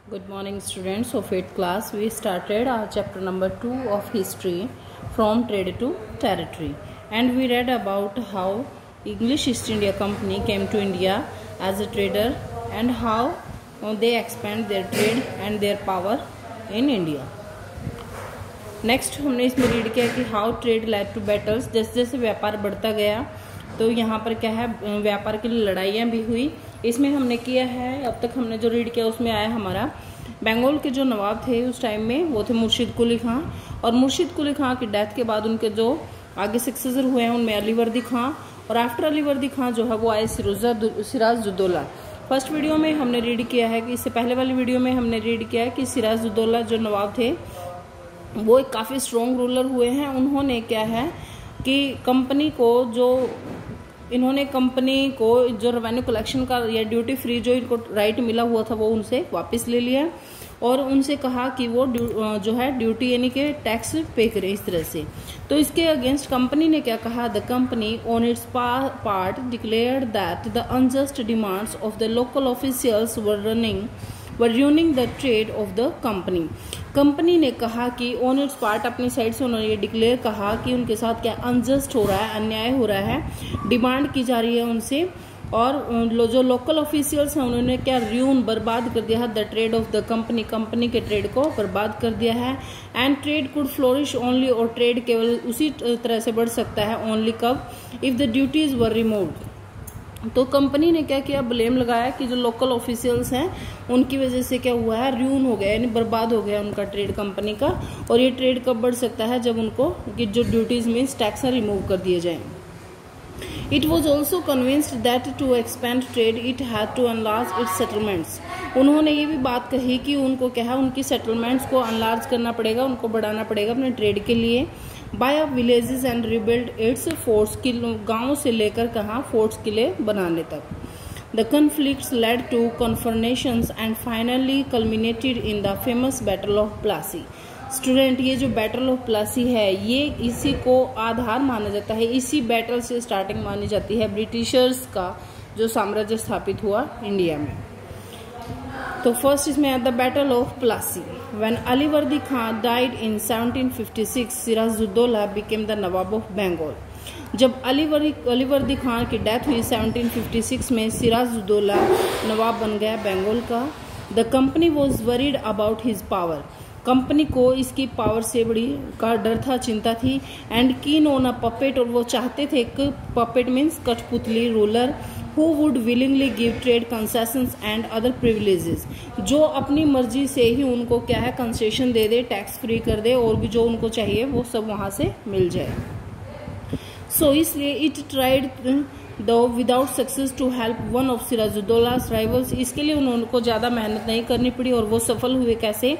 Good morning students of 8th class. We started our chapter number 2 of history from trade to territory, and we read about how English East India Company came to India as a trader and how they expand their trade and their power in India. Next हमने इसमें read किया कि how trade led to battles. जैसे जैसे व्यापार बढ़ता गया तो यहाँ पर क्या है, व्यापार के लिए लड़ाइयाँ भी हुई। इसमें हमने किया है, अब तक हमने जो रीड किया उसमें आया हमारा बंगाल के जो नवाब थे उस टाइम में वो थे मुर्शिद कुली खां, और मुर्शिद कुली खां की डेथ के बाद उनके जो आगे सक्सेसर हुए हैं उनमें अलीवर्दी खां, और आफ्टर अलीवर्दी खां जो है वो आए सिराजुद्दौला। फर्स्ट वीडियो में हमने रीड किया है कि इससे पहले वाली वीडियो में हमने रीड किया है कि सिराजुद्दौला जो नवाब थे वो एक काफ़ी स्ट्रॉन्ग रूलर हुए हैं। उन्होंने क्या है कि कंपनी को जो रेवेन्यू कलेक्शन का या ड्यूटी फ्री जो इनको राइट मिला हुआ था वो उनसे वापस ले लिया, और उनसे कहा कि वो जो है ड्यूटी यानी कि टैक्स पे करे इस तरह से। तो इसके अगेंस्ट कंपनी ने क्या कहा, the company on it's part declared that the unjust demands of the local officials were ruining the trade of the company। Company ने कहा कि ऑन इट्स पार्ट अपनी साइड से उन्होंने ये डिक्लेयर कहा कि उनके साथ क्या अनजस्ट हो रहा है, अन्याय हो रहा है, डिमांड की जा रही है उनसे, और जो लोकल ऑफिशियल्स हैं उन्होंने क्या र्यून बर्बाद कर दिया है the trade off the company, company के ट्रेड को बर्बाद कर दिया है। And trade could flourish only, और ट्रेड केवल उसी तरह से बढ़ सकता है ओनली कब, if the duties were removed. तो कंपनी ने क्या किया, ब्लेम लगाया कि जो लोकल ऑफिशियल्स हैं उनकी वजह से क्या हुआ है, र्यून हो गया यानी बर्बाद हो गया उनका ट्रेड कंपनी का, और ये ट्रेड कब बढ़ सकता है जब उनको कि जो ड्यूटीज मीन्स टैक्स रिमूव कर दिए जाएं। It was also convinced that to expand trade it had to enlarge its settlements. उन्होंने ये भी बात कही कि उनको क्या है, उनकी सेटलमेंट्स को अनलार्ज करना पड़ेगा, उनको बढ़ाना पड़ेगा अपने ट्रेड के लिए। Buy up villages and rebuild its forts, गाँव से लेकर कहाँ फोर्ट्स किले बनाने तक। The conflicts led to confrontations and finally culminated in the famous battle of Plassey. Student, ये जो बैटल ऑफ प्लासी है ये इसी को आधार माना जाता है, इसी बैटल से स्टार्टिंग मानी जाती है ब्रिटिशर्स का जो साम्राज्य स्थापित हुआ इंडिया में। तो फर्स्ट इसमें the battle of Plassey. When Alivardi Khan died in 1756 Sirajuddaulah became the nawab of Bengal. जब अलीवर्दी खां की डेथ हुई 1756 में, सिराजुद्दौला नवाब बन गया बंगाल का। The company was worried about his power. Company को इसकी पावर से बड़ी का डर था, चिंता थी। And keen on a puppet, और वो चाहते थे एक पपेट मीन्स कठपुतली ruler who would willingly give trade concessions and other privileges, जो अपनी मर्जी से ही उनको क्या है कंसेशन दे दे, टैक्स फ्री कर दे, और भी जो उनको चाहिए वो सब वहां से मिल जाए। सो इसलिए it tried though without success to help one of Sirajuddaulah's rivals. इसके लिए उनको ज्यादा मेहनत नहीं करनी पड़ी और वो सफल हुए कैसे,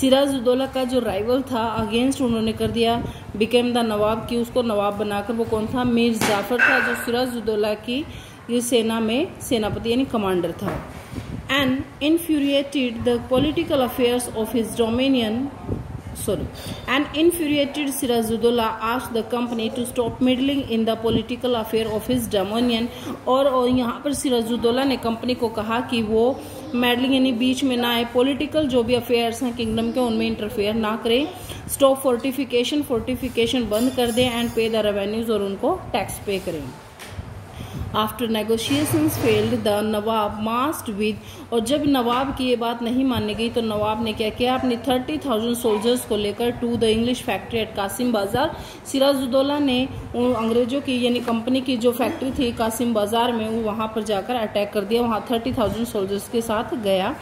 सिराजुद्दौला का जो राइवल था अगेंस्ट उन्होंने कर दिया बिकेम द नवाब की, उसको नवाब बनाकर। वो कौन था, मीर जाफर था जो सिराजुद्दौला की सेना में सेनापति यानी कमांडर था। And infuriated Sirajuddaulah asked the company to stop meddling in the political affair of his dominion। और यहाँ पर सिराजुद्दौला ने कंपनी को कहा कि वो मेडलिंग यानी बीच में ना आए, पॉलिटिकल जो भी अफेयर्स हैं किंगडम के उनमें इंटरफेयर ना करे। स्टॉप फोर्टिफिकेशन बंद कर दें, एंड पे द रेवेन्यूज, और उनको टैक्स पे करें। After negotiations failed the Nawab marched with, और जब नवाब की ये बात नहीं मानी गई तो नवाब ने क्या किया, अपने 30,000 सोल्जर्स को लेकर to the English factory at Kasim Bazar. Sirajuddaulah ने अंग्रेजों की यानी कंपनी की जो फैक्ट्री थी कासिम बाजार में, वो वहां पर जाकर अटैक कर दिया, वहां 30,000 सोल्जर्स के साथ गया।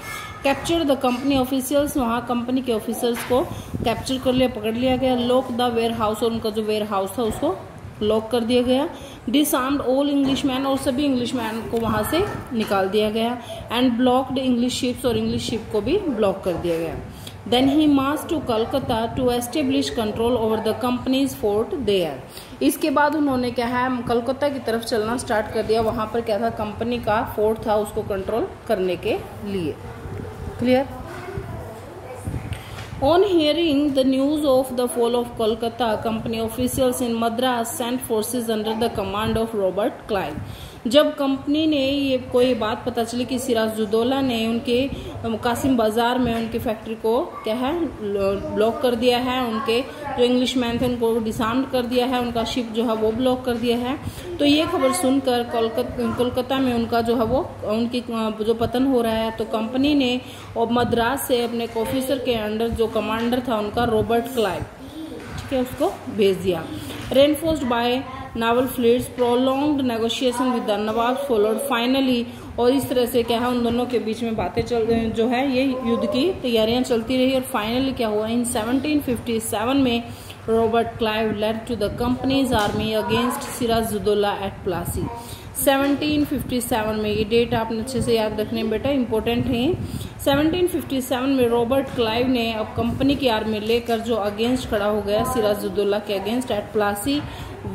कैप्चर द कंपनी ऑफिशियल्स, वहां कंपनी के ऑफिसर्स को कैप्चर कर लिया, पकड़ लिया गया। लॉक द वेयर हाउस, और उनका जो वेयर हाउस था उसको लॉक कर दिया गया। डिसआर्म्ड ऑल इंग्लिशमैन, और सभी इंग्लिशमैन को वहां से निकाल दिया गया। एंड ब्लॉक्ड इंग्लिश शिप्स, और इंग्लिश शिप को भी ब्लॉक कर दिया गया। Then he march to Calcutta to establish control over the company's fort there. इसके बाद उन्होंने क्या है कलकत्ता की तरफ चलना स्टार्ट कर दिया, वहां पर क्या था कंपनी का फोर्ट था उसको कंट्रोल करने के लिए। Clear. On hearing the news of the fall of Kolkata, company officials in Madras sent forces under the command of Robert Clive। जब कंपनी ने ये कोई बात पता चली कि सिराजुद्दौला ने उनके कासिम बाजार में उनकी फैक्ट्री को क्या है ब्लॉक कर दिया है, उनके जो इंग्लिश मैन थे उनको डिसआर्म कर दिया है, उनका शिप जो है वो ब्लॉक कर दिया है, तो ये खबर सुनकर कोलकाता में उनका जो है वो उनकी जो पतन हो रहा है, तो कंपनी ने और मद्रास से अपने एक ऑफिसर के अंडर जो कमांडर था उनका रॉबर्ट क्लाइव, ठीक है, उसको भेज दिया। Reinforced by naval fleets, prolonged negotiation with the nawab followed finally, और इस तरह से क्या है उन दोनों के बीच में बातें जो है ये युद्ध की तैयारियां चलती रही, और फाइनली क्या हुआ इन 1757 में Robert Clive led to the company's army against Sirajuddaulah at Plassey. 1757 में, ये डेट आपने अच्छे से याद रखने बेटा, इंपॉर्टेंट है। 1757 में रॉबर्ट क्लाइव ने अब कंपनी की आर्मी लेकर जो अगेंस्ट खड़ा हो गया सिराजुद्दौला के against at Plassey.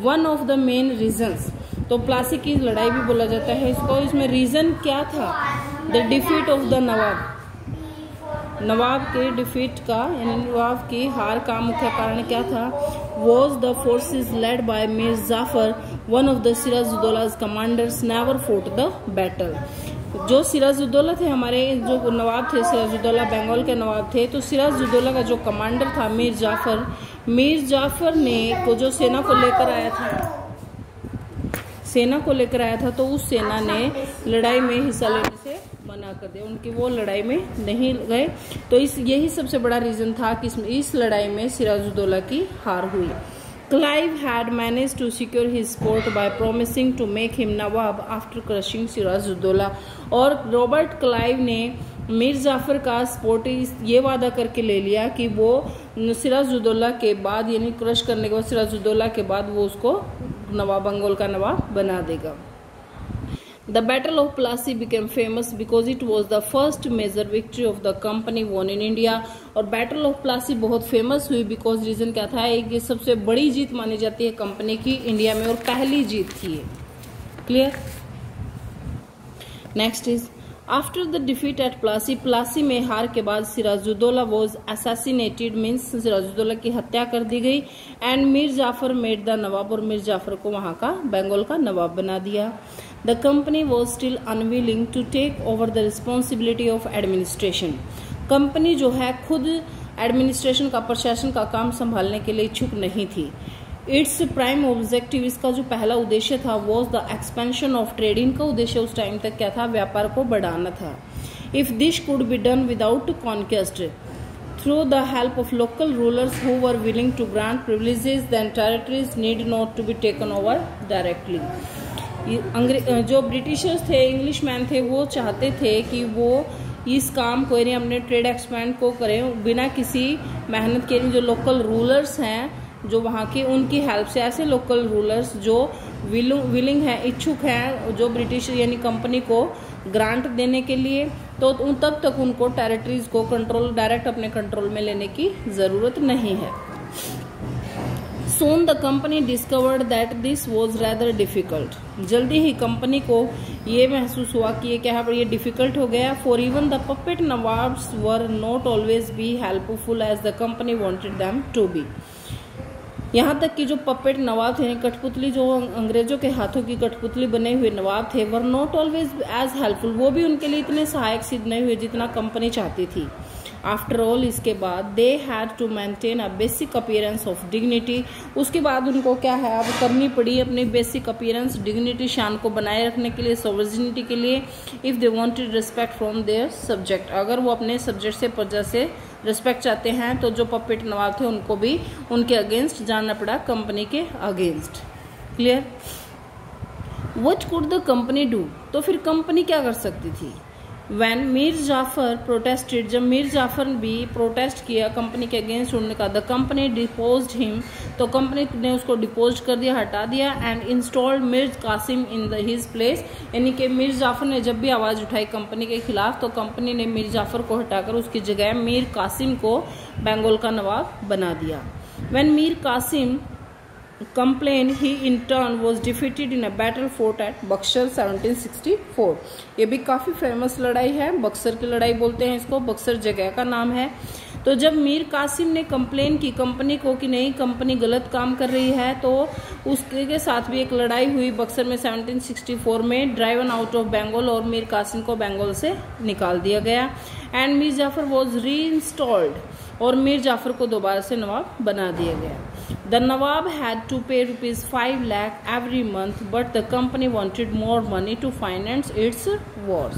One of the main reasons, तो प्लासी की लड़ाई भी बोला जाता है इसको, इसमें रीजन क्या था, द डिफीट ऑफ द नवाब, नवाब के डिफीट का यानी नवाब की हार का मुख्य कारण क्या था, was the forces led by Mir Jafar, one of the Sirajuddaulah's commanders never fought the battle. जो सिराजुद्दौला थे हमारे जो नवाब थे, सिराजुद्दौला बंगाल के नवाब थे, तो सिराजुद्दौला का जो कमांडर था मीर जाफर ने को जो सेना को लेकर आया था, तो उस सेना ने लड़ाई में हिस्सा लेने से मना कर दिया, उनकी वो लड़ाई में नहीं गए, तो यही सबसे बड़ा रीजन था कि इस लड़ाई में सिराजुद्दौला की हार हुई। Clive had managed to secure his support by promising to make him Nawab after crushing Siraj-ud-Daulah, और रॉबर्ट क्लाइव ने मीर जाफर का सपोर्ट ये वादा करके ले लिया कि वो सिराजुद्दौला के बाद यानी क्रश करने के बाद सिराजुद्दौला के बाद वो उसको नवाब बंगाल का नवाब बना देगा। The Battle of Plassey became famous because it was the first major victory of the company won in India, और Battle of Plassey बहुत फेमस हुई बिकॉज रीजन क्या था, एक ये सबसे बड़ी जीत मानी जाती है कंपनी की इंडिया में और पहली जीत थी ये। Clear. Next is after the defeat at Plassey में हार के बाद Sirajuddaulah was assassinated, means Sirajuddaulah की हत्या कर दी गई, and Mir Jafar made the nawab, और मीर जाफर को वहां का बंगाल का नवाब बना दिया। The company was still unwilling to take over the responsibility of administration, company जो है खुद एडमिनिस्ट्रेशन का प्रशासन का काम संभालने के लिए इच्छुक नहीं थी। इट्स प्राइम ऑब्जेक्टिव, इसका जो पहला उद्देश्य था, was the expansion of trade, इनका उद्देश्य उस टाइम तक क्या था, व्यापार को बढ़ाना था। If this could be done without conquest through the help of local rulers who were willing to grant privileges, then territories need not to be taken over directly. जो ब्रिटिशर्स थे, इंग्लिश मैन थे, वो चाहते थे कि वो इस काम को यानी अपने ट्रेड एक्सपेंड को करें बिना किसी मेहनत के, जो लोकल रूलर्स हैं जो वहाँ के, उनकी हेल्प से, ऐसे लोकल रूलर्स जो विलिंग है, इच्छुक हैं, जो ब्रिटिश यानी कंपनी को ग्रांट देने के लिए, तो तब तक उनको टेरिटरीज को कंट्रोल डायरेक्ट अपने कंट्रोल में लेने की जरूरत नहीं है। Soon the company discovered that this was rather difficult. जल्दी ही कंपनी को ये महसूस हुआ कि ये क्या है, ये डिफिकल्ट हो गया। For even the puppet nawabs were not always be helpful as the company wanted them to be. यहाँ तक कि जो पपेट नवाब थे, कठपुतली, जो अंग्रेजों के हाथों की कठपुतली बने हुए नवाब थे, were not always as helpful, वो भी उनके लिए इतने सहायक सिद्ध नहीं हुए जितना कंपनी चाहती थी। आफ्टर ऑल, इसके बाद they had to maintain a basic appearance of dignity, उसके बाद उनको क्या है अब करनी पड़ी अपनी बेसिक अपीयरेंस, डिग्निटी, शान को बनाए रखने के लिए, सॉवरेनिटी के लिए। If they wanted respect from their subject, अगर वो अपने सब्जेक्ट से, प्रजा से रिस्पेक्ट चाहते हैं, तो जो पपेट नवाब थे उनको भी उनके अगेंस्ट जाना पड़ा, कंपनी के against. Clear. What could the company do, तो फिर कंपनी क्या कर सकती थी। When मीर जाफर प्रोटेस्टेड, जब मीर जाफर भी प्रोटेस्ट किया कंपनी के अगेंस्ट, उन्होंने कहा द कंपनी डिपोज्ड हिम, तो कंपनी ने उसको डिपोज कर दिया, हटा दिया, and installed Mir Kasim in his place, यानी कि मीर जाफर ने जब भी आवाज उठाई कंपनी के खिलाफ, तो कंपनी ने मीर जाफर को हटाकर उसकी जगह मीर कासिम को बंगाल का नवाब बना दिया। When Mir Qasim complained, he in turn was defeated in a battle fought at Buxar 1764। ये भी काफी फेमस लड़ाई है, बक्सर की लड़ाई बोलते हैं इसको, बक्सर जगह का नाम है। तो जब मीर कासिम ने कंप्लेन की कंपनी को कि नहीं कंपनी गलत काम कर रही है, तो उसके साथ भी एक लड़ाई हुई बक्सर में 1764 में, ड्राइवन आउट ऑफ बंगाल, और मीर कासिम को बंगाल से निकाल दिया गया। एंड मीर जाफर वॉज री इंस्टॉल्ड, और मीर जाफर को दोबारा से नवाब बना दिया गया। The Nawab had to pay ₹5 lakh every month, but the company wanted more money to finance its wars.